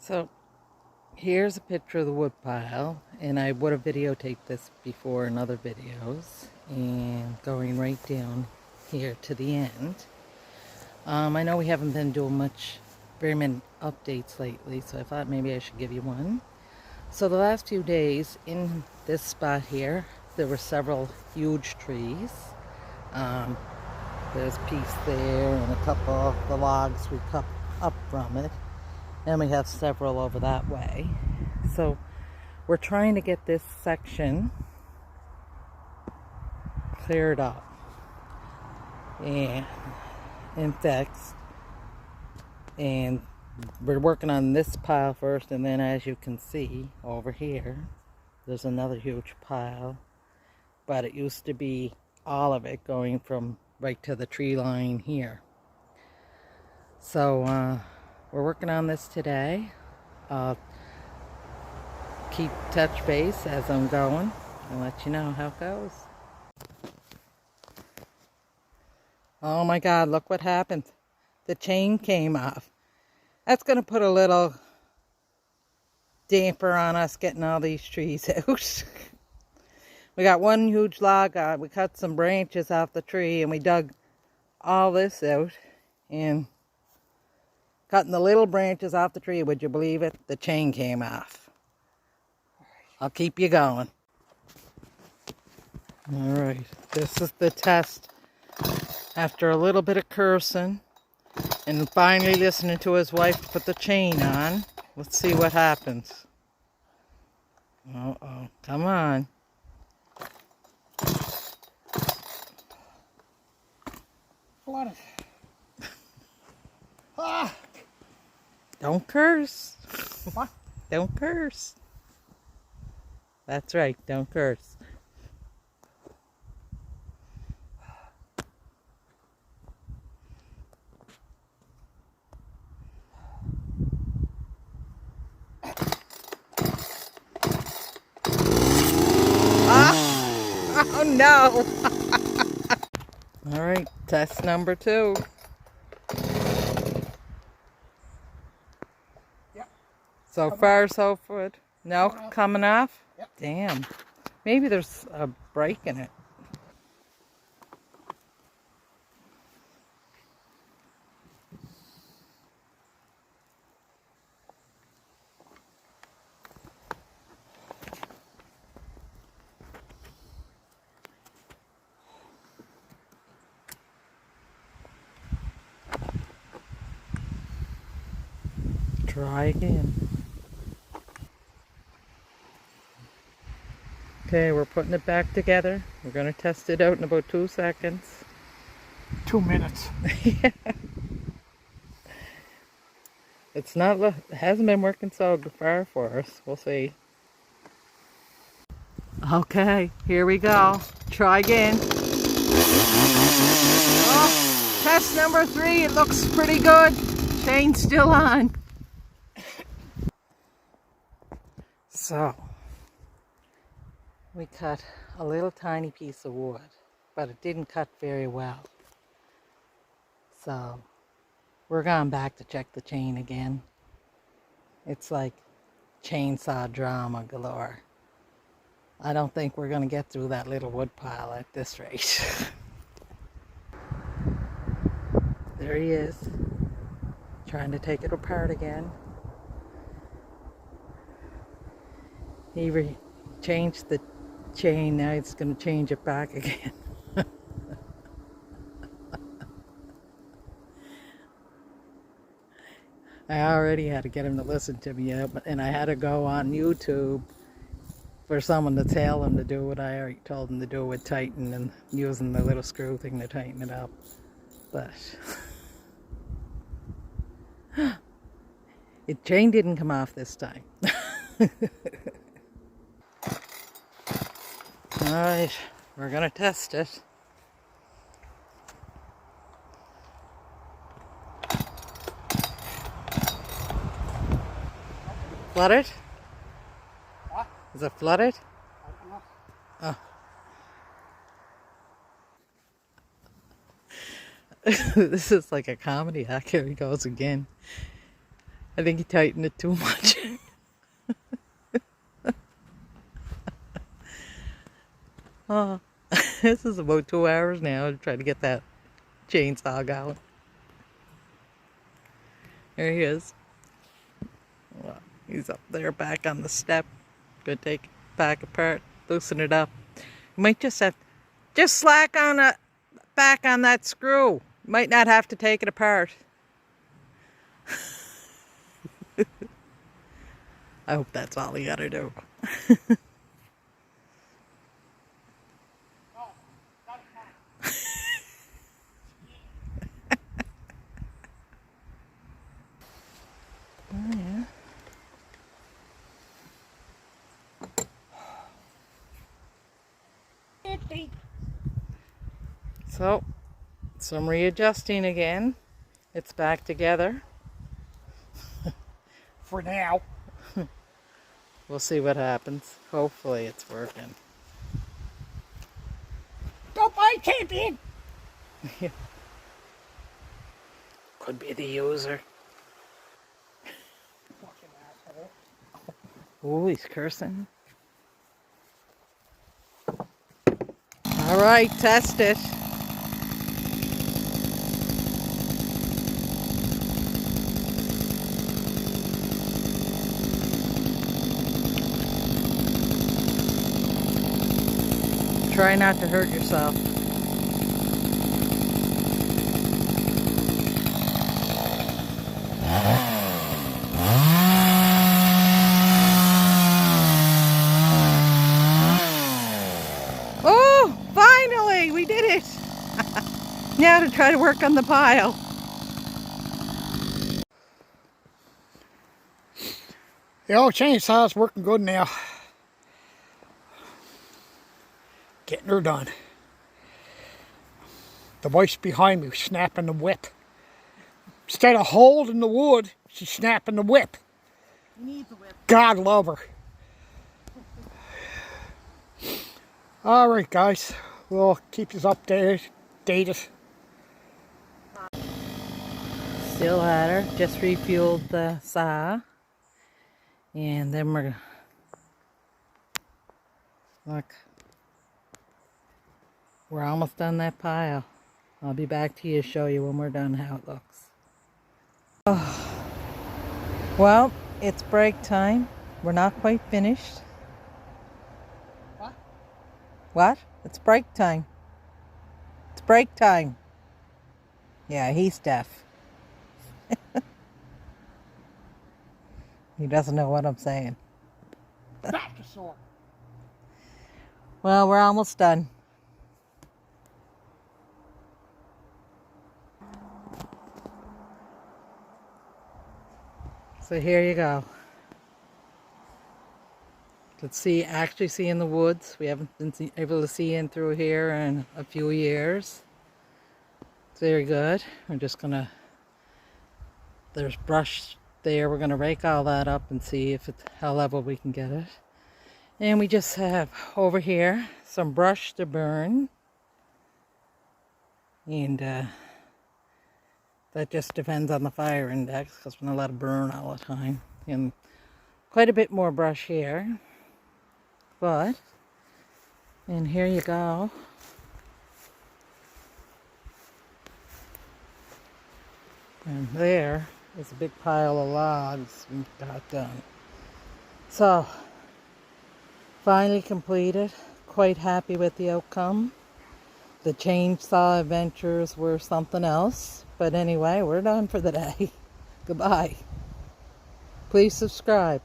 So here's a picture of the wood pile, and I would have videotaped this before in other videos, and going right down here to the end. I know we haven't been doing very many updates lately, so I thought maybe I should give you one. So the last few days in this spot here, there were several huge trees. There's a piece there and a couple of the logs we cut up from it. And we have several over that way. So we're trying to get this section cleared up and fixed. And we're working on this pile first, and then as you can see over here, there's another huge pile. But it used to be all of it going from right to the tree line here. So we're working on this today. Keep touch base as I'm going and let you know how it goes. Oh my God, look what happened. The chain came off. That's going to put a little damper on us getting all these trees out. We got one huge log out. We cut some branches off the tree and we dug all this out. And cutting the little branches off the tree, would you believe it? The chain came off. I'll keep you going. Alright, this is the test. After a little bit of cursing and finally listening to his wife put the chain on, let's see what happens. Uh-oh, come on. What? Ah! Don't curse. What? Don't curse. That's right, don't curse. Ah! Oh no! Alright, test number 2. Yep. So far, so good. No, Coming off. coming off? Yep. Damn. Maybe there's a break in it. Try again. Okay, we're putting it back together. We're going to test it out in about 2 seconds. 2 minutes. It hasn't been working so far for us. We'll see. Okay, here we go. Try again. Oh, test number 3. It looks pretty good. Chain's still on. So, we cut a little tiny piece of wood, but it didn't cut very well. So, we're going back to check the chain again. It's like chainsaw drama galore. I don't think we're going to get through that little wood pile at this rate. There he is, trying to take it apart again. He changed the chain, now he's going to change it back again. I already had to get him to listen to me, and I had to go on YouTube for someone to tell him to do what I already told him to do with tighten and using the little screw thing to tighten it up. But the chain didn't come off this time. Alright, we're gonna test it. Flooded? What? Is it flooded? I don't know. Oh. This is like a comedy act. Here he goes again. I think he tightened it too much. Oh, this is about 2 hours now to try to get that chainsaw out. There he is. Well, he's up there back on the step. Gonna take it back apart, loosen it up. You might just have slack on back on that screw. You might not have to take it apart. I hope that's all you gotta do. Oh, yeah. So, some readjusting again. It's back together. For now. We'll see what happens. Hopefully it's working. Don't bite, champion! Could be the user. Fucking asshole. Oh, he's cursing. All right, test it. Try not to hurt yourself. Oh, finally, we did it. Now to try to work on the pile. The old chainsaw's working good now. Getting her done. The wife's behind me snapping the whip. Instead of holding the wood, she's snapping the whip. He needs a whip. God love her. Alright guys, we'll keep this updated. Still at her. Just refueled the saw. And then we're... Look. We're almost done that pile. I'll be back to you to show you when we're done how it looks. Oh. Well, it's break time. We're not quite finished. What? What? It's break time. It's break time. Yeah, he's deaf. He doesn't know what I'm saying. Back to sore. Well, we're almost done. So here you go. Let's see, actually see in the woods. We haven't been able to see in through here in a few years. It's very good. We're just gonna, there's brush there. We're gonna rake all that up and see if it's how level we can get it. And we just have over here some brush to burn. And that just depends on the fire index because we're not allowed to burn all the time. And quite a bit more brush here. But, and here you go. And there is a big pile of logs we got done. So, finally completed. Quite happy with the outcome. The chainsaw adventures were something else. But anyway, we're done for the day. Goodbye. Please subscribe.